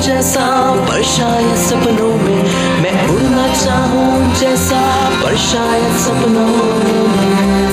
जैसा, पर शायद सपनों में मैं उड़ना चाहूं जैसा, पर शायद सपनों में।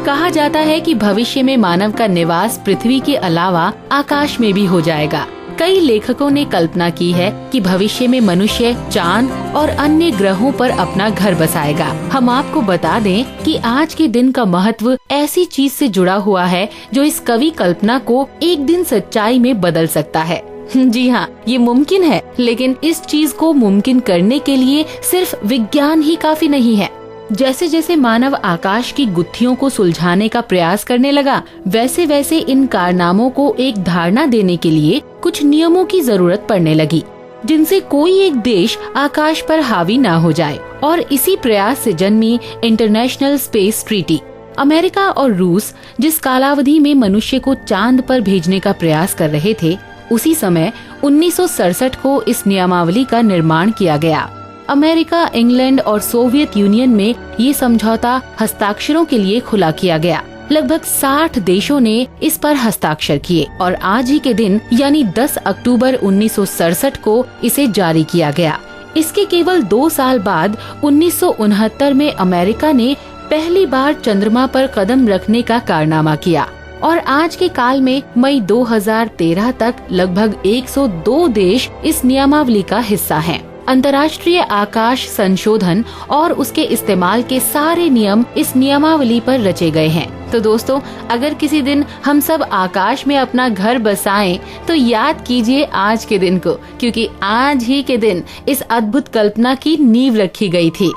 कहा जाता है कि भविष्य में मानव का निवास पृथ्वी के अलावा आकाश में भी हो जाएगा। कई लेखकों ने कल्पना की है कि भविष्य में मनुष्य चांद और अन्य ग्रहों पर अपना घर बसाएगा। हम आपको बता दें कि आज के दिन का महत्व ऐसी चीज से जुड़ा हुआ है जो इस कवि कल्पना को एक दिन सच्चाई में बदल सकता है। जी हाँ, ये मुमकिन है, लेकिन इस चीज को मुमकिन करने के लिए सिर्फ विज्ञान ही काफी नहीं है। जैसे जैसे मानव आकाश की गुत्थियों को सुलझाने का प्रयास करने लगा, वैसे वैसे इन कारनामों को एक धारणा देने के लिए कुछ नियमों की जरूरत पड़ने लगी, जिनसे कोई एक देश आकाश पर हावी ना हो जाए। और इसी प्रयास से जन्मी इंटरनेशनल स्पेस ट्रीटी। अमेरिका और रूस जिस कालावधि में मनुष्य को चांद पर भेजने का प्रयास कर रहे थे, उसी समय 1967 को इस नियमावली का निर्माण किया गया। अमेरिका, इंग्लैंड और सोवियत यूनियन में ये समझौता हस्ताक्षरों के लिए खुला किया गया। लगभग 60 देशों ने इस पर हस्ताक्षर किए और आज ही के दिन यानी 10 अक्टूबर 1967 को इसे जारी किया गया। इसके केवल 2 साल बाद 1969 में अमेरिका ने पहली बार चंद्रमा पर कदम रखने का कारनामा किया और आज के काल में मई 2013 तक लगभग 102 देश इस नियमावली का हिस्सा हैं। अंतर्राष्ट्रीय आकाश संशोधन और उसके इस्तेमाल के सारे नियम इस नियमावली पर रचे गए हैं। तो दोस्तों, अगर किसी दिन हम सब आकाश में अपना घर बसाएं तो याद कीजिए आज के दिन को, क्योंकि आज ही के दिन इस अद्भुत कल्पना की नींव रखी गई थी।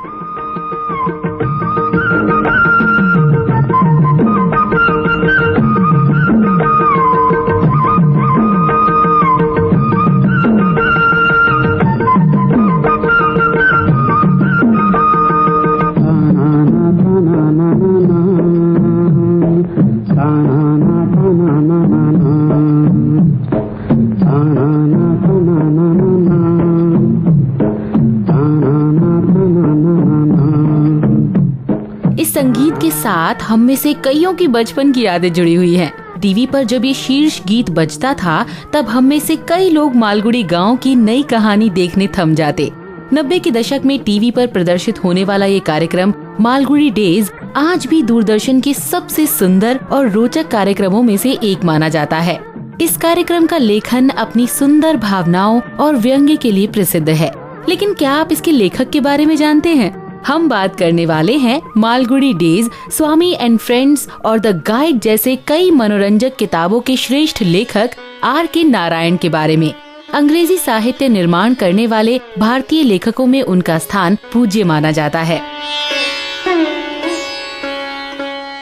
इस संगीत के साथ हम में से कईयों की बचपन की यादें जुड़ी हुई हैं। टीवी पर जब ये शीर्ष गीत बजता था, तब हम में से कई लोग मालगुड़ी गांव की नई कहानी देखने थम जाते। 90 के दशक में टीवी पर प्रदर्शित होने वाला ये कार्यक्रम मालगुड़ी डेज आज भी दूरदर्शन के सबसे सुंदर और रोचक कार्यक्रमों में से एक माना जाता है। इस कार्यक्रम का लेखन अपनी सुंदर भावनाओं और व्यंग्य के लिए प्रसिद्ध है। लेकिन क्या आप इसके लेखक के बारे में जानते हैं? हम बात करने वाले हैं Malgudi days, Swami and friends और द गाइड जैसे कई मनोरंजक किताबों के श्रेष्ठ लेखक R.K. नारायण के बारे में। अंग्रेजी साहित्य निर्माण करने वाले भारतीय लेखकों में उनका स्थान पूज्य माना जाता है।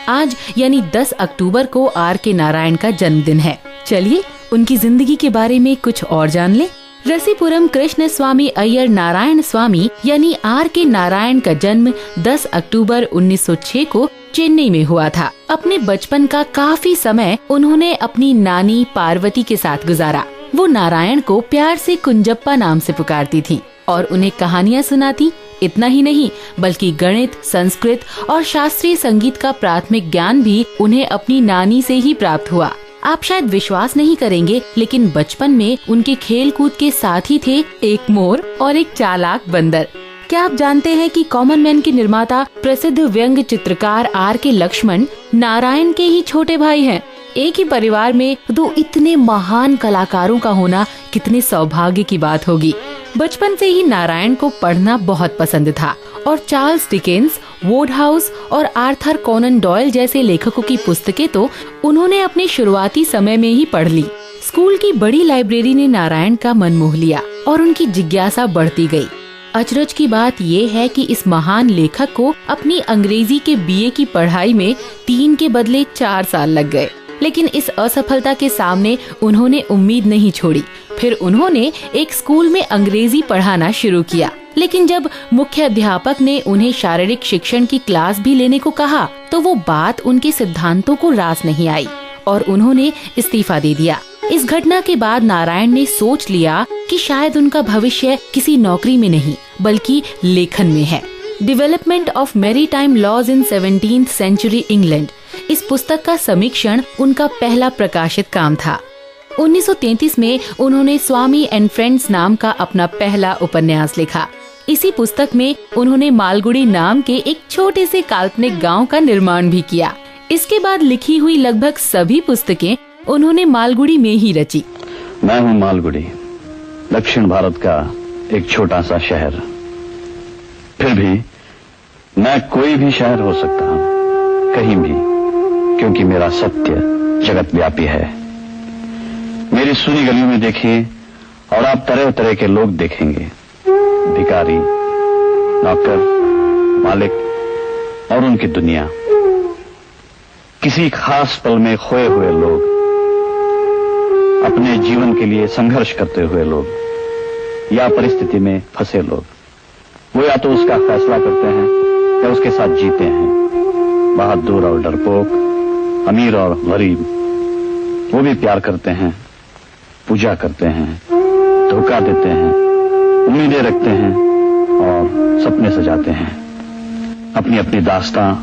आज यानी 10 अक्टूबर को R.K. नारायण का जन्मदिन है। चलिए उनकी जिंदगी के बारे में कुछ और जान ले। रसीपुरम कृष्ण स्वामी अय्यर नारायण स्वामी यानी R.K. नारायण का जन्म 10 अक्टूबर 1906 को चेन्नई में हुआ था। अपने बचपन का काफी समय उन्होंने अपनी नानी पार्वती के साथ गुजारा। वो नारायण को प्यार से कुंजप्पा नाम से पुकारती थी और उन्हें कहानियाँ सुनाती। इतना ही नहीं, बल्कि गणित, संस्कृत और शास्त्रीय संगीत का प्राथमिक ज्ञान भी उन्हें अपनी नानी से ही प्राप्त हुआ। आप शायद विश्वास नहीं करेंगे, लेकिन बचपन में उनके खेल कूद के साथी थे एक मोर और एक चालाक बंदर। क्या आप जानते हैं कि कॉमन मैन के निर्माता प्रसिद्ध व्यंग्य चित्रकार R.K. लक्ष्मण नारायण के ही छोटे भाई हैं। एक ही परिवार में दो इतने महान कलाकारों का होना कितने सौभाग्य की बात होगी। बचपन से ही नारायण को पढ़ना बहुत पसंद था और चार्ल्स डिकेंस, वुडहाउस और आर्थर कोनन डॉयल जैसे लेखकों की पुस्तकें तो उन्होंने अपने शुरुआती समय में ही पढ़ ली। स्कूल की बड़ी लाइब्रेरी ने नारायण का मन मोह लिया और उनकी जिज्ञासा बढ़ती गई। अचरज की बात ये है कि इस महान लेखक को अपनी अंग्रेजी के BA की पढ़ाई में 3 के बदले 4 साल लग गए, लेकिन इस असफलता के सामने उन्होंने उम्मीद नहीं छोड़ी। फिर उन्होंने एक स्कूल में अंग्रेजी पढ़ाना शुरू किया। लेकिन जब मुख्य अध्यापक ने उन्हें शारीरिक शिक्षण की क्लास भी लेने को कहा तो वो बात उनके सिद्धांतों को रास नहीं आई और उन्होंने इस्तीफा दे दिया। इस घटना के बाद नारायण ने सोच लिया कि शायद उनका भविष्य किसी नौकरी में नहीं बल्कि लेखन में है। Development of maritime laws in 17th century England, इस पुस्तक का समीक्षण उनका पहला प्रकाशित काम था। 1933 में उन्होंने स्वामी एंड फ्रेंड्स नाम का अपना पहला उपन्यास लिखा। इसी पुस्तक में उन्होंने मालगुडी नाम के एक छोटे से काल्पनिक गांव का निर्माण भी किया। इसके बाद लिखी हुई लगभग सभी पुस्तकें उन्होंने मालगुडी में ही रची। मैं हूँ मालगुडी, दक्षिण भारत का एक छोटा सा शहर। फिर भी मैं कोई भी शहर हो सकता हूँ, कहीं भी, क्योंकि मेरा सत्य जगत व्यापी है। मेरी सुनी गलियों में देखिए और आप तरह तरह के लोग देखेंगे, भिखारी, नौकर, मालिक और उनकी दुनिया। किसी खास पल में खोए हुए लोग, अपने जीवन के लिए संघर्ष करते हुए लोग, या परिस्थिति में फंसे लोग। वो या तो उसका फैसला करते हैं या उसके साथ जीते हैं। बहादुर और डरपोक, अमीर और गरीब, वो भी प्यार करते हैं, पूजा करते हैं, धोखा देते हैं, उम्मीदें रखते हैं और सपने सजाते हैं। अपनी अपनी दास्तां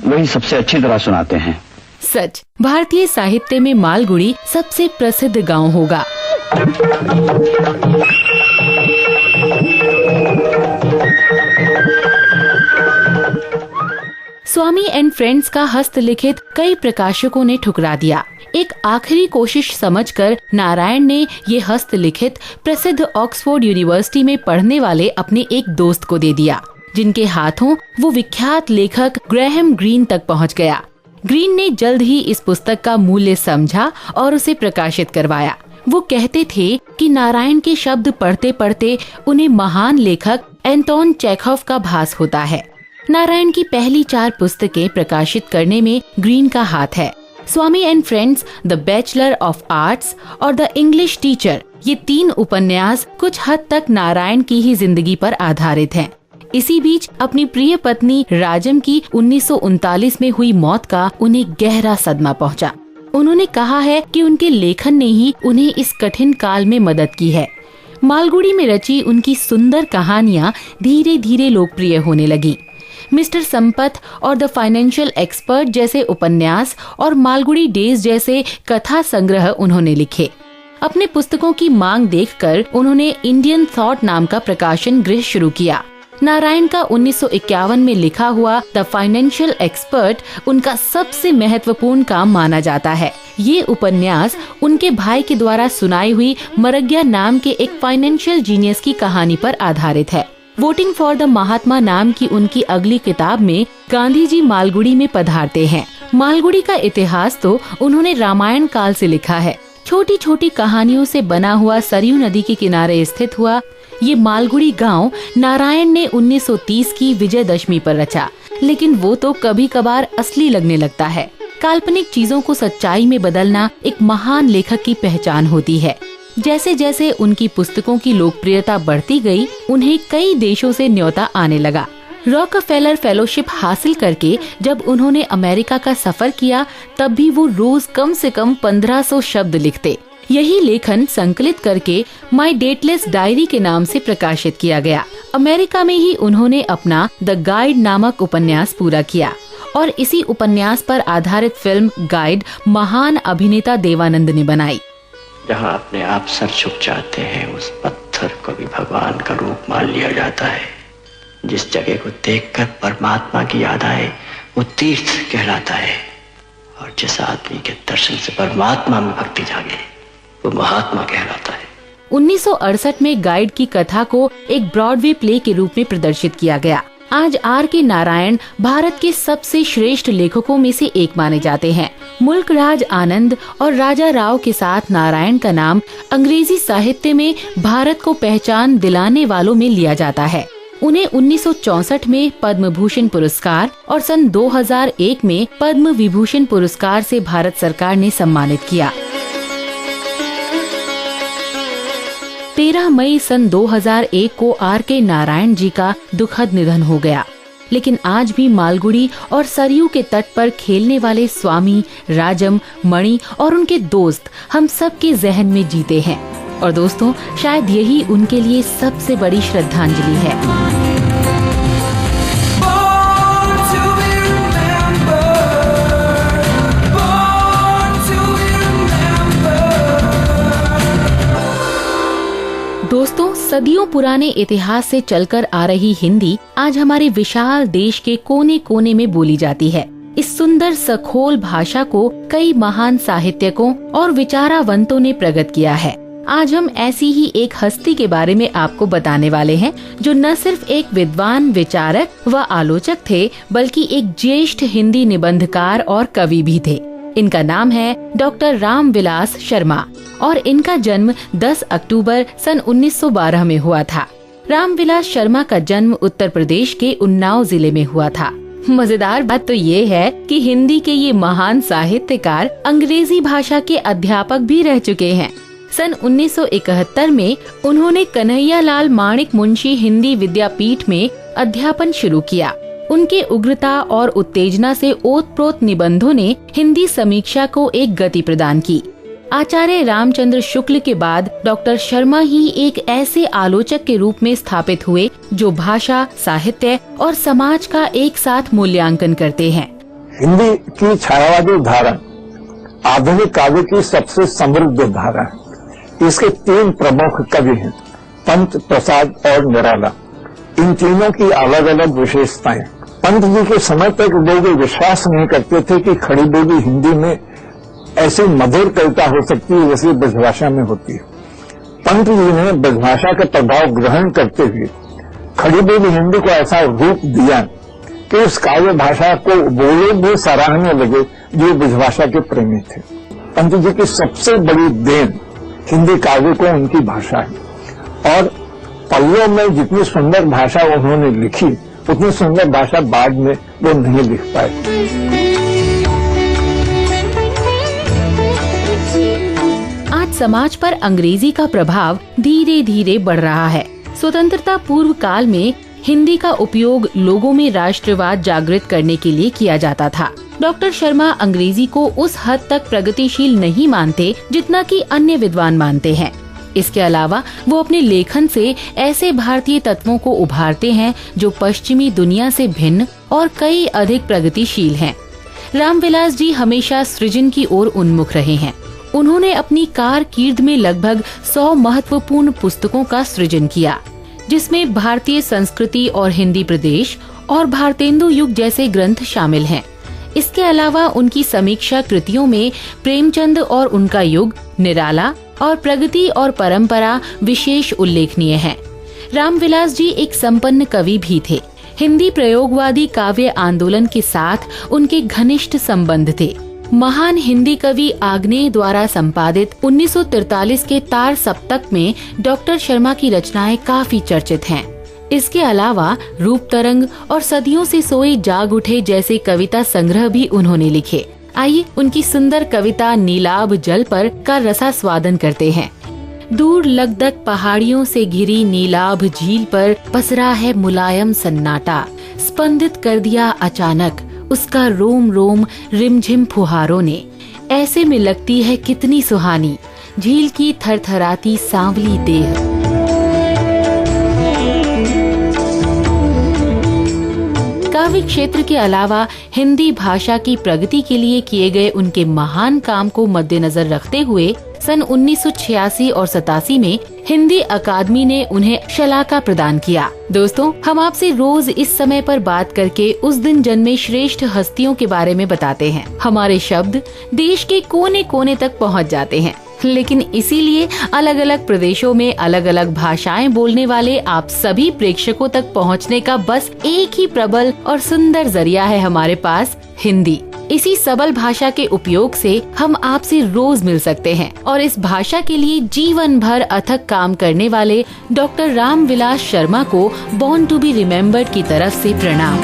वही सबसे अच्छी तरह सुनाते हैं। सच, भारतीय साहित्य में मालगुडी सबसे प्रसिद्ध गांव होगा। स्वामी एंड फ्रेंड्स का हस्तलिखित कई प्रकाशकों ने ठुकरा दिया। एक आखिरी कोशिश समझकर नारायण ने ये हस्तलिखित प्रसिद्ध ऑक्सफोर्ड यूनिवर्सिटी में पढ़ने वाले अपने एक दोस्त को दे दिया, जिनके हाथों वो विख्यात लेखक ग्रैहम ग्रीन तक पहुंच गया। ग्रीन ने जल्द ही इस पुस्तक का मूल्य समझा और उसे प्रकाशित करवाया। वो कहते थे कि नारायण के शब्द पढ़ते पढ़ते उन्हें महान लेखक एंटोन चेखव का भास होता है। नारायण की पहली 4 पुस्तकें प्रकाशित करने में ग्रीन का हाथ है। Swami and friends, the bachelor of arts और द इंग्लिश टीचर, ये 3 उपन्यास कुछ हद तक नारायण की ही जिंदगी पर आधारित हैं। इसी बीच अपनी प्रिय पत्नी राजम की 1939 में हुई मौत का उन्हें गहरा सदमा पहुंचा। उन्होंने कहा है कि उनके लेखन ने ही उन्हें इस कठिन काल में मदद की है। मालगुडी में रची उनकी सुंदर कहानियाँ धीरे धीरे लोकप्रिय होने लगी। मिस्टर संपत और द फाइनेंशियल एक्सपर्ट जैसे उपन्यास और मालगुडी डेज जैसे कथा संग्रह उन्होंने लिखे। अपने पुस्तकों की मांग देखकर उन्होंने इंडियन थॉट नाम का प्रकाशन गृह शुरू किया। नारायण का 1951 में लिखा हुआ द फाइनेंशियल एक्सपर्ट उनका सबसे महत्वपूर्ण काम माना जाता है। ये उपन्यास उनके भाई के द्वारा सुनाई हुई मरग्या नाम के एक फाइनेंशियल जीनियस की कहानी पर आधारित है। वोटिंग फॉर द महात्मा नाम की उनकी अगली किताब में गांधी जी मालगुडी में पधारते हैं। मालगुडी का इतिहास तो उन्होंने रामायण काल से लिखा है। छोटी छोटी कहानियों से बना हुआ सरयू नदी के किनारे स्थित हुआ ये मालगुडी गांव नारायण ने 1930 की विजयदशमी पर रचा, लेकिन वो तो कभी कभार असली लगने लगता है। काल्पनिक चीजों को सच्चाई में बदलना एक महान लेखक की पहचान होती है। जैसे जैसे उनकी पुस्तकों की लोकप्रियता बढ़ती गई, उन्हें कई देशों से न्योता आने लगा। रॉकफेलर फेलोशिप हासिल करके जब उन्होंने अमेरिका का सफर किया, तब भी वो रोज कम से कम 1500 शब्द लिखते। यही लेखन संकलित करके माय डेटलेस डायरी के नाम से प्रकाशित किया गया। अमेरिका में ही उन्होंने अपना द गाइड नामक उपन्यास पूरा किया और इसी उपन्यास पर आधारित फिल्म गाइड महान अभिनेता देवानंद ने बनाई। जहाँ अपने आप सर झुक जाते हैं, उस पत्थर को भी भगवान का रूप मान लिया जाता है। जिस जगह को देखकर परमात्मा की याद आए, वो तीर्थ कहलाता है। और जिस आदमी के दर्शन से परमात्मा में भक्ति जागे, वो महात्मा कहलाता है। 1968 में गाइड की कथा को एक ब्रॉडवे प्ले के रूप में प्रदर्शित किया गया। आज R.K. नारायण भारत के सबसे श्रेष्ठ लेखकों में से एक माने जाते हैं। मुल्कराज आनंद और राजा राव के साथ नारायण का नाम अंग्रेजी साहित्य में भारत को पहचान दिलाने वालों में लिया जाता है। उन्हें 1964 में पद्म भूषण पुरस्कार और सन 2001 में पद्म विभूषण पुरस्कार से भारत सरकार ने सम्मानित किया। 13 मई सन 2001 को R.K. नारायण जी का दुखद निधन हो गया। लेकिन आज भी मालगुडी और सरयू के तट पर खेलने वाले स्वामी, राजम, मणि और उनके दोस्त हम सब के जहन में जीते हैं। और दोस्तों, शायद यही उनके लिए सबसे बड़ी श्रद्धांजलि है। दोस्तों, सदियों पुराने इतिहास से चलकर आ रही हिंदी आज हमारे विशाल देश के कोने कोने में बोली जाती है। इस सुंदर सखोल भाषा को कई महान साहित्यकों और विचारवंतों ने प्रकट किया है। आज हम ऐसी ही एक हस्ती के बारे में आपको बताने वाले हैं, जो न सिर्फ एक विद्वान, विचारक व आलोचक थे, बल्कि एक ज्येष्ठ हिंदी निबंधकार और कवि भी थे। इनका नाम है डॉक्टर रामविलास शर्मा और इनका जन्म 10 अक्टूबर सन 1912 में हुआ था। रामविलास शर्मा का जन्म उत्तर प्रदेश के उन्नाव जिले में हुआ था। मजेदार बात तो ये है कि हिंदी के ये महान साहित्यकार अंग्रेजी भाषा के अध्यापक भी रह चुके हैं। सन 1971 में उन्होंने कन्हैयालाल माणिक मुंशी हिंदी विद्यापीठ में अध्यापन शुरू किया। उनके उग्रता और उत्तेजना से ओतप्रोत निबंधों ने हिंदी समीक्षा को एक गति प्रदान की। आचार्य रामचंद्र शुक्ल के बाद डॉक्टर शर्मा ही एक ऐसे आलोचक के रूप में स्थापित हुए जो भाषा, साहित्य और समाज का एक साथ मूल्यांकन करते हैं। हिंदी की छायावादी धारा आधुनिक काव्य की सबसे समृद्ध धारा है। इसके 3 प्रमुख कवि हैं, पंत, प्रसाद और निराला। इन तीनों की अलग अलग विशेषताएं। पंत जी के समय तक लोग विश्वास नहीं करते थे कि खड़ी बोली हिंदी में ऐसी मधुर कविता हो सकती है जैसे ब्रजभाषा में होती है। पंत जी ने ब्रजभाषा का प्रभाव ग्रहण करते हुए खड़ी बोली हिंदी को ऐसा रूप दिया कि उस काव्य भाषा को बोले भी सराहने लगे जो ब्रजभाषा के प्रेमी थे। पंत जी की सबसे बड़ी देन हिंदी काव्य को उनकी भाषा है और पल्लों में जितनी सुंदर भाषा उन्होंने लिखी उतनी सुंदर भाषा बाद में वो नहीं लिख पाए। आज समाज पर अंग्रेजी का प्रभाव धीरे धीरे बढ़ रहा है। स्वतंत्रता पूर्व काल में हिंदी का उपयोग लोगों में राष्ट्रवाद जागृत करने के लिए किया जाता था। डॉक्टर शर्मा अंग्रेजी को उस हद तक प्रगतिशील नहीं मानते जितना कि अन्य विद्वान मानते हैं। इसके अलावा वो अपने लेखन से ऐसे भारतीय तत्वों को उभारते हैं जो पश्चिमी दुनिया से भिन्न और कई अधिक प्रगतिशील हैं। रामविलास जी हमेशा सृजन की ओर उन्मुख रहे हैं। उन्होंने अपनी कारकीर्द में लगभग 100 महत्वपूर्ण पुस्तकों का सृजन किया, जिसमें भारतीय संस्कृति और हिंदी प्रदेश और भारतेंदु युग जैसे ग्रंथ शामिल हैं। इसके अलावा उनकी समीक्षा कृतियों में प्रेमचंद और उनका युग, निराला और प्रगति और परंपरा विशेष उल्लेखनीय हैं। रामविलास जी एक संपन्न कवि भी थे। हिंदी प्रयोगवादी काव्य आंदोलन के साथ उनके घनिष्ठ संबंध थे। महान हिंदी कवि आग्नेय द्वारा संपादित 1943 के तार सप्तक में डॉक्टर शर्मा की रचनाएं काफी चर्चित हैं। इसके अलावा रूप तरंग और सदियों से सोए जाग उठे जैसे कविता संग्रह भी उन्होंने लिखे। आइए उनकी सुंदर कविता नीलाभ जल पर का रसास्वादन करते हैं। दूर लगदग पहाड़ियों से घिरी नीलाभ झील पर पसरा है मुलायम सन्नाटा, स्पंदित कर दिया अचानक उसका रोम रोम रिमझिम फुहारों ने। ऐसे में लगती है कितनी सुहानी झील की थरथराती सांवली देह। काव्य क्षेत्र के अलावा हिंदी भाषा की प्रगति के लिए किए गए उनके महान काम को मद्देनजर रखते हुए सन 1986 और 87 में हिंदी अकादमी ने उन्हें शलाका प्रदान किया। दोस्तों, हम आपसे रोज इस समय पर बात करके उस दिन जन्मे श्रेष्ठ हस्तियों के बारे में बताते हैं। हमारे शब्द देश के कोने कोने तक पहुंच जाते हैं, लेकिन इसीलिए अलग अलग प्रदेशों में अलग अलग भाषाएं बोलने वाले आप सभी प्रेक्षकों तक पहुंचने का बस एक ही प्रबल और सुंदर जरिया है हमारे पास, हिंदी। इसी सबल भाषा के उपयोग से हम आपसे रोज मिल सकते हैं और इस भाषा के लिए जीवन भर अथक काम करने वाले डॉक्टर रामविलास शर्मा को बॉर्न टू बी रिमेम्बर्ड की तरफ से प्रणाम।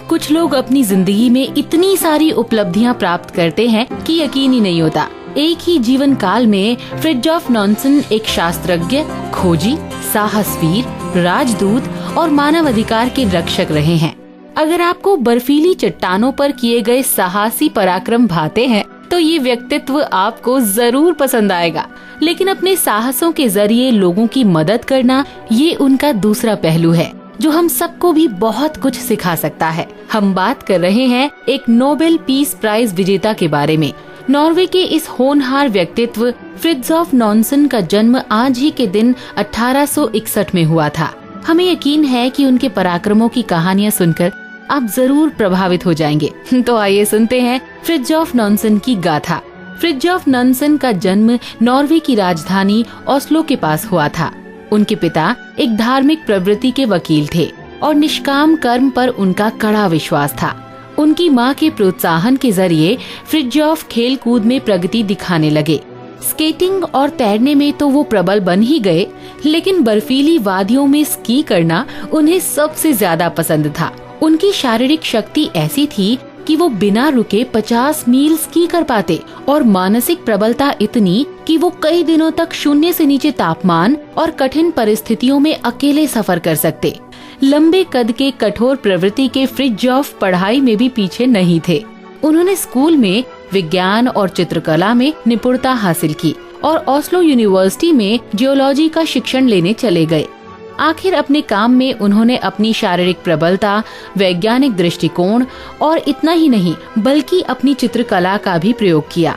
कुछ लोग अपनी जिंदगी में इतनी सारी उपलब्धियां प्राप्त करते हैं कि यकीन ही नहीं होता। एक ही जीवन काल में फ्रिड्जॉफ नॉनसन एक शास्त्रज्ञ, खोजी, साहसवीर, राजदूत और मानव अधिकार के रक्षक रहे हैं। अगर आपको बर्फीली चट्टानों पर किए गए साहसी पराक्रम भाते हैं तो ये व्यक्तित्व आपको जरूर पसंद आएगा। लेकिन अपने साहसों के जरिए लोगों की मदद करना, ये उनका दूसरा पहलू है जो हम सबको भी बहुत कुछ सिखा सकता है। हम बात कर रहे हैं एक नोबेल पीस प्राइज विजेता के बारे में। नॉर्वे के इस होनहार व्यक्तित्व फ्रिड्जॉफ नॉनसन का जन्म आज ही के दिन 1861 में हुआ था। हमें यकीन है कि उनके पराक्रमों की कहानियां सुनकर आप जरूर प्रभावित हो जाएंगे। तो आइए सुनते हैं फ्रिड्जॉफ नॉनसन की गाथा। फ्रिड्जॉफ नॉनसन का जन्म नॉर्वे की राजधानी ओस्लो के पास हुआ था। उनके पिता एक धार्मिक प्रवृत्ति के वकील थे और निष्काम कर्म पर उनका कड़ा विश्वास था। उनकी मां के प्रोत्साहन के जरिए फ्रिड्जॉफ खेल कूद में प्रगति दिखाने लगे। स्केटिंग और तैरने में तो वो प्रबल बन ही गए, लेकिन बर्फीली वादियों में स्की करना उन्हें सबसे ज्यादा पसंद था। उनकी शारीरिक शक्ति ऐसी थी कि वो बिना रुके 50 मील स्की कर पाते और मानसिक प्रबलता इतनी कि वो कई दिनों तक शून्य से नीचे तापमान और कठिन परिस्थितियों में अकेले सफर कर सकते। लंबे कद के कठोर प्रवृत्ति के फ्रिड्जॉफ पढ़ाई में भी पीछे नहीं थे। उन्होंने स्कूल में विज्ञान और चित्रकला में निपुणता हासिल की और ओस्लो यूनिवर्सिटी में जियोलॉजी का शिक्षण लेने चले गए। आखिर अपने काम में उन्होंने अपनी शारीरिक प्रबलता, वैज्ञानिक दृष्टिकोण और इतना ही नहीं बल्कि अपनी चित्रकला का भी प्रयोग किया।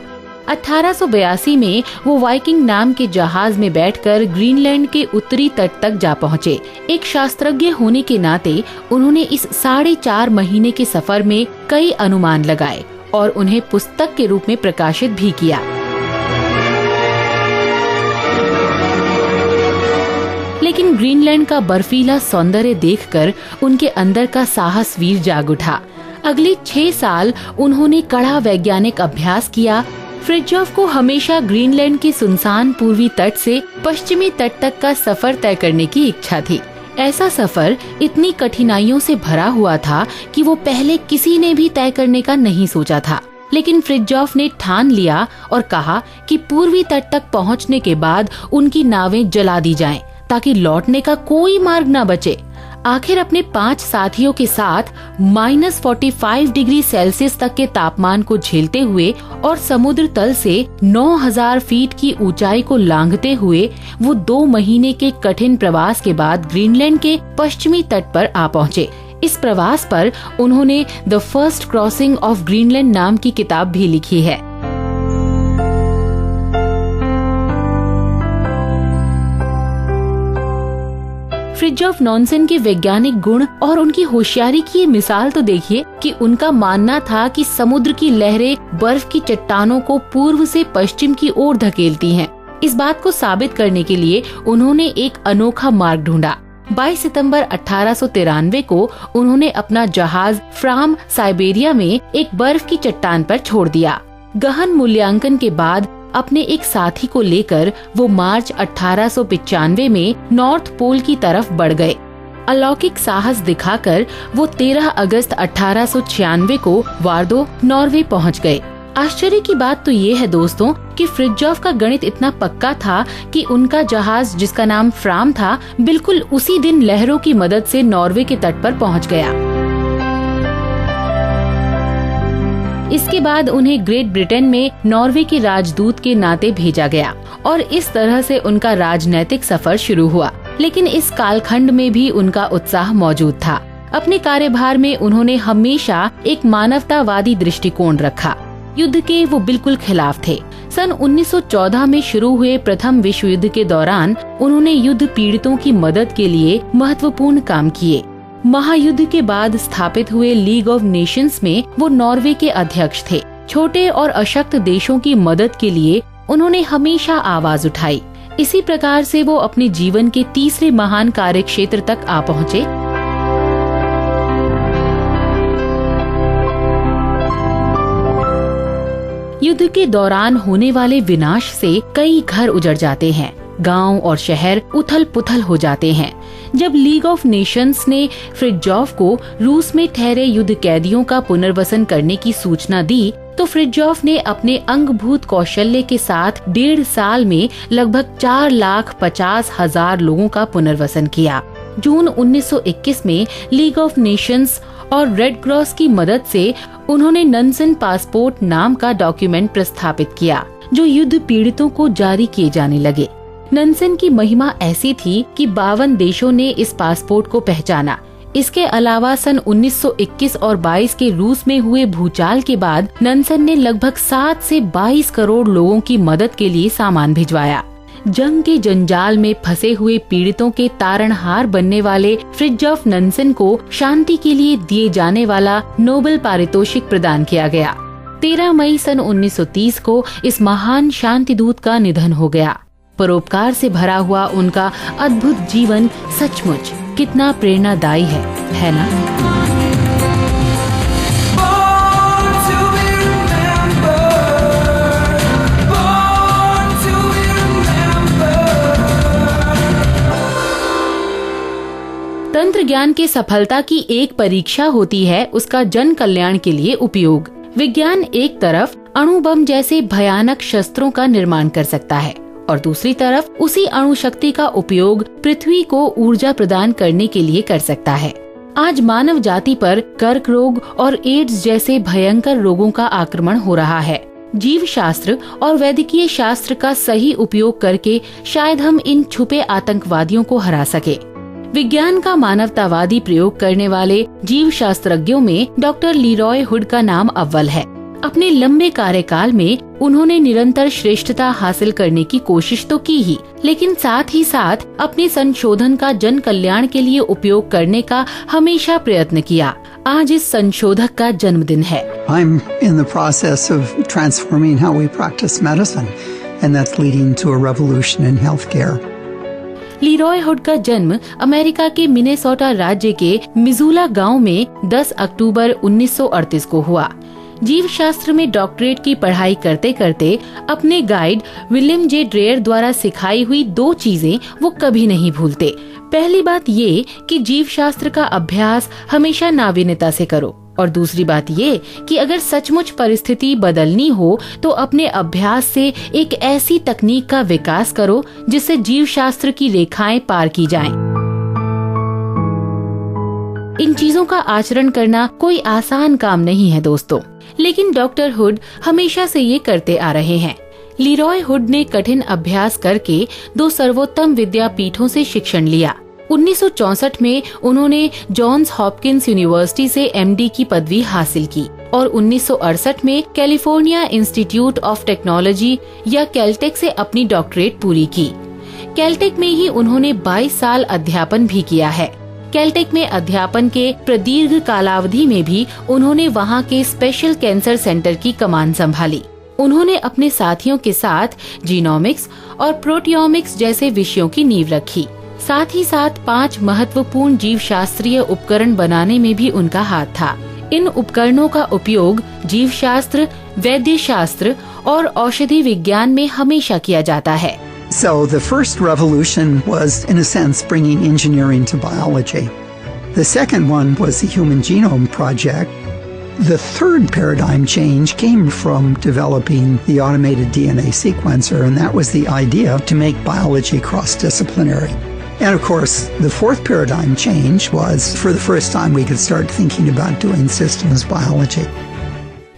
1882 में वो वाइकिंग नाम के जहाज में बैठकर ग्रीनलैंड के उत्तरी तट तक जा पहुँचे। एक शास्त्रज्ञ होने के नाते उन्होंने इस 4.5 महीने के सफर में कई अनुमान लगाए और उन्हें पुस्तक के रूप में प्रकाशित भी किया। लेकिन ग्रीनलैंड का बर्फीला सौंदर्य देखकर उनके अंदर का साहस वीर जाग उठा। अगले 6 साल उन्होंने कड़ा वैज्ञानिक अभ्यास किया। फ्रिड्जॉफ को हमेशा ग्रीनलैंड के सुनसान पूर्वी तट से पश्चिमी तट तक का सफर तय करने की इच्छा थी। ऐसा सफर इतनी कठिनाइयों से भरा हुआ था कि वो पहले किसी ने भी तय करने का नहीं सोचा था। लेकिन फ्रिड्जॉफ ने ठान लिया और कहा कि पूर्वी तट तक पहुंचने के बाद उनकी नावें जला दी जाएं, ताकि लौटने का कोई मार्ग न बचे। आखिर अपने 5 साथियों के साथ -45 डिग्री सेल्सियस तक के तापमान को झेलते हुए और समुद्र तल से 9000 फीट की ऊंचाई को लांघते हुए वो 2 महीने के कठिन प्रवास के बाद ग्रीनलैंड के पश्चिमी तट पर आ पहुँचे। इस प्रवास पर उन्होंने the first crossing of Greenland नाम की किताब भी लिखी है। फ्रिड्जॉफ नॉनसन के वैज्ञानिक गुण और उनकी होशियारी की ये मिसाल तो देखिए कि उनका मानना था कि समुद्र की लहरें बर्फ की चट्टानों को पूर्व से पश्चिम की ओर धकेलती हैं। इस बात को साबित करने के लिए उन्होंने एक अनोखा मार्ग ढूंढा। 22 सितंबर 1893 को उन्होंने अपना जहाज फ्राम साइबेरिया में एक बर्फ की चट्टान पर छोड़ दिया। गहन मूल्यांकन के बाद अपने एक साथी को लेकर वो मार्च 1895 में नॉर्थ पोल की तरफ बढ़ गए। अलौकिक साहस दिखाकर वो 13 अगस्त 1896 को वार्दो, नॉर्वे पहुंच गए। आश्चर्य की बात तो ये है दोस्तों कि फ्रिड्जॉफ का गणित इतना पक्का था कि उनका जहाज, जिसका नाम फ्राम था, बिल्कुल उसी दिन लहरों की मदद से नॉर्वे के तट पर पहुंच गया। इसके बाद उन्हें ग्रेट ब्रिटेन में नॉर्वे के राजदूत के नाते भेजा गया और इस तरह से उनका राजनैतिक सफर शुरू हुआ। लेकिन इस कालखंड में भी उनका उत्साह मौजूद था। अपने कार्यभार में उन्होंने हमेशा एक मानवतावादी दृष्टिकोण रखा। युद्ध के वो बिल्कुल खिलाफ थे। सन 1914 में शुरू हुए प्रथम विश्व युद्ध के दौरान उन्होंने युद्ध पीड़ितों की मदद के लिए महत्वपूर्ण काम किए। महायुद्ध के बाद स्थापित हुए लीग ऑफ नेशंस में वो नॉर्वे के अध्यक्ष थे। छोटे और अशक्त देशों की मदद के लिए उन्होंने हमेशा आवाज उठाई। इसी प्रकार से वो अपने जीवन के तीसरे महान कार्य क्षेत्र तक आ पहुँचे। युद्ध के दौरान होने वाले विनाश से कई घर उजड़ जाते हैं। गांव और शहर उथल पुथल हो जाते हैं। जब लीग ऑफ नेशंस ने फ्रिट्जॉफ को रूस में ठहरे युद्ध कैदियों का पुनर्वसन करने की सूचना दी, तो फ्रिट्जॉफ ने अपने अंगभूत कौशल्य के साथ 1.5 साल में लगभग 4,50,000 लोगों का पुनर्वसन किया। जून 1921 में लीग ऑफ नेशंस और रेड क्रॉस की मदद से उन्होंने नन्सेन पासपोर्ट नाम का डॉक्यूमेंट प्रस्थापित किया, जो युद्ध पीड़ितों को जारी किए जाने लगे। नन्सेन की महिमा ऐसी थी कि 52 देशों ने इस पासपोर्ट को पहचाना। इसके अलावा सन 1921 और 22 के रूस में हुए भूचाल के बाद नन्सेन ने लगभग 7 से 22 करोड़ लोगों की मदद के लिए सामान भिजवाया। जंग के जंजाल में फंसे हुए पीड़ितों के तारणहार बनने वाले फ्रिट्जॉफ नन्सेन को शांति के लिए दिए जाने वाला नोबेल पारितोषिक प्रदान किया गया। 13 मई सन 1930 को इस महान शांति दूत का निधन हो गया। परोपकार से भरा हुआ उनका अद्भुत जीवन सचमुच कितना प्रेरणादायी है ना? तंत्र ज्ञान के सफलता की एक परीक्षा होती है उसका जन कल्याण के लिए उपयोग। विज्ञान एक तरफ अणु बम जैसे भयानक शस्त्रों का निर्माण कर सकता है और दूसरी तरफ उसी अणु शक्ति का उपयोग पृथ्वी को ऊर्जा प्रदान करने के लिए कर सकता है। आज मानव जाति पर कर्क रोग और एड्स जैसे भयंकर रोगों का आक्रमण हो रहा है। जीव शास्त्र और वैद्यकीय शास्त्र का सही उपयोग करके शायद हम इन छुपे आतंकवादियों को हरा सके। विज्ञान का मानवतावादी प्रयोग करने वाले जीव शास्त्रज्ञों में डॉक्टर लीरॉय हुड का नाम अव्वल है। अपने लंबे कार्यकाल में उन्होंने निरंतर श्रेष्ठता हासिल करने की कोशिश तो की ही, लेकिन साथ ही साथ अपने संशोधन का जन कल्याण के लिए उपयोग करने का हमेशा प्रयत्न किया। आज इस संशोधक का जन्मदिन है। I'm in the process of transforming how we practice medicine, and that's leading to a revolution in healthcare. Leroy Hood का जन्म अमेरिका के मिनेसोटा राज्य के मिजूला गांव में 10 अक्टूबर 1938 को हुआ। जीव शास्त्र में डॉक्टरेट की पढ़ाई करते करते अपने गाइड विलियम जे ड्रेयर द्वारा सिखाई हुई 2 चीजें वो कभी नहीं भूलते। पहली बात ये कि जीव शास्त्र का अभ्यास हमेशा नावीन्यता से करो, और दूसरी बात ये कि अगर सचमुच परिस्थिति बदलनी हो तो अपने अभ्यास से एक ऐसी तकनीक का विकास करो जिससे जीव शास्त्र की रेखाएं पार की जाएं। इन चीजों का आचरण करना कोई आसान काम नहीं है दोस्तों, लेकिन डॉक्टर हुड हमेशा से ये करते आ रहे हैं। लीरॉय हुड ने कठिन अभ्यास करके 2 सर्वोत्तम विद्यापीठों से शिक्षण लिया। 1964 में उन्होंने जॉन्स हॉपकिंस यूनिवर्सिटी से एमडी की पदवी हासिल की और 1968 में कैलिफोर्निया इंस्टीट्यूट ऑफ टेक्नोलॉजी या कैलटेक से अपनी डॉक्टरेट पूरी की। कैलटेक में ही उन्होंने 22 साल अध्यापन भी किया है। कैलटेक में अध्यापन के प्रदीर्घ कालावधि में भी उन्होंने वहां के स्पेशल कैंसर सेंटर की कमान संभाली। उन्होंने अपने साथियों के साथ जीनोमिक्स और प्रोटियोमिक्स जैसे विषयों की नींव रखी। साथ ही साथ 5 महत्वपूर्ण जीव शास्त्रीय उपकरण बनाने में भी उनका हाथ था। इन उपकरणों का उपयोग जीव शास्त्र, वैद्य शास्त्र और औषधि विज्ञान में हमेशा किया जाता है। So the first revolution was, in a sense, bringing engineering to biology. The second one was the Human Genome Project. The third paradigm change came from developing the automated DNA sequencer, and that was the idea to make biology cross-disciplinary. And of course, the fourth paradigm change was, for the first time, we could start thinking about doing systems biology.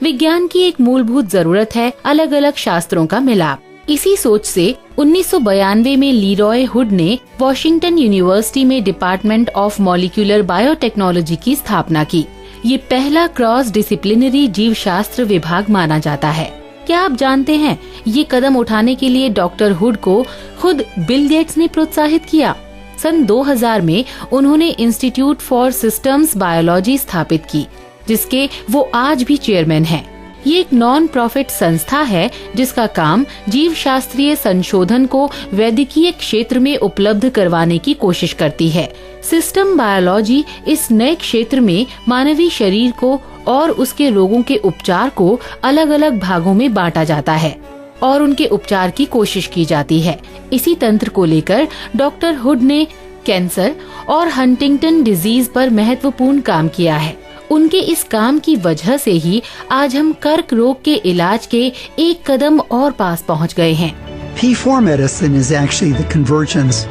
विज्ञान की एक मूलभूत जरूरत है अलग अलग शास्त्रों का मिलाप। इसी सोच से 1992 में लीरॉय हुड ने वॉशिंगटन यूनिवर्सिटी में डिपार्टमेंट ऑफ मॉलिक्यूलर बायोटेक्नोलॉजी की स्थापना की। ये पहला क्रॉस डिसिप्लिनरी जीव शास्त्र विभाग माना जाता है। क्या आप जानते हैं, ये कदम उठाने के लिए डॉक्टर हुड को खुद बिल गेट्स ने प्रोत्साहित किया। सन 2000 में उन्होंने इंस्टीट्यूट फॉर सिस्टम्स बायोलॉजी स्थापित की, जिसके वो आज भी चेयरमैन हैं। ये एक नॉन प्रॉफिट संस्था है जिसका काम जीव शास्त्रीय संशोधन को वैद्यकीय क्षेत्र में उपलब्ध करवाने की कोशिश करती है। सिस्टम बायोलॉजी इस नए क्षेत्र में मानवीय शरीर को और उसके रोगों के उपचार को अलग अलग भागों में बांटा जाता है और उनके उपचार की कोशिश की जाती है। इसी तंत्र को लेकर डॉक्टर हुड ने कैंसर और हंटिंगटन डिजीज पर महत्वपूर्ण काम किया है। उनके इस काम की वजह से ही आज हम कर्क रोग के इलाज के एक कदम और पास पहुंच गए हैं। P4 medicine is actually the convergence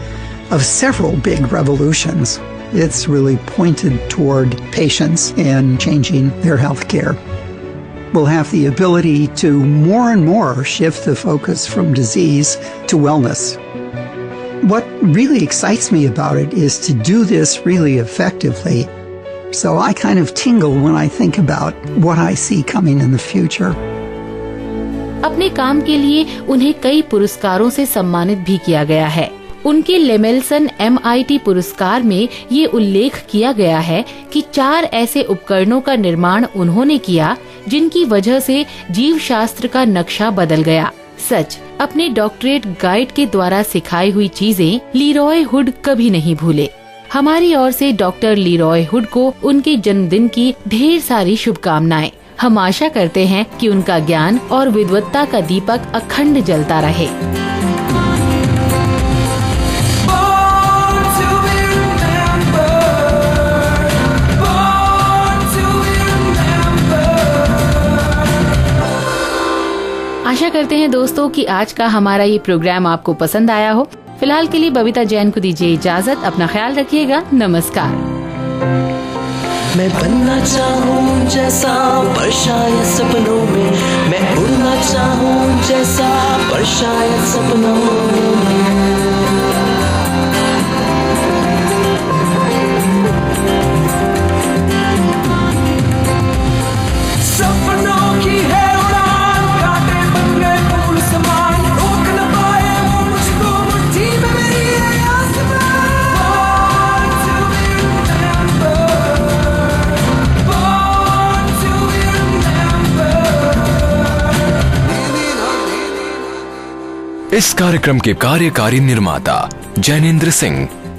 of several big revolutions. It's really pointed toward patients and changing their health care. We'll have the ability to more and more shift the focus from disease to wellness. What really excites me about it is to do this really effectively. So I kind of tingle when I think about what I see coming in the future. अपने काम के लिए उन्हें कई पुरस्कारों से सम्मानित भी किया गया है। उनके लेमेल्सन MIT पुरस्कार में ये उल्लेख किया गया है कि 4 ऐसे उपकरणों का निर्माण उन्होंने किया जिनकी वजह से जीव शास्त्र का नक्शा बदल गया। सच, अपने डॉक्टरेट गाइड के द्वारा सिखाई हुई चीजें लीरॉय हुड कभी नहीं भूले। हमारी ओर से डॉक्टर लीरॉय हुड को उनके जन्मदिन की ढेर सारी शुभकामनाएं। हम आशा करते हैं कि उनका ज्ञान और विद्वत्ता का दीपक अखंड जलता रहे। आशा करते हैं दोस्तों कि आज का हमारा ये प्रोग्राम आपको पसंद आया हो। फिलहाल के लिए बबीता जैन को दीजिए इजाजत। अपना ख्याल रखिएगा। नमस्कार। मैं बनना चाहूँ जैसा पर शायद सपनों में, मैं उड़ना चाहूँ जैसा पर शायद सपनों में। सपनों की है उड़ान, कांटे बन गए फूल समान, रोक न पाए वो मुझको मुट्ठी में मेरी है आसमान। इस कार्यक्रम के कार्यकारी निर्माता जैनेंद्र सिंह,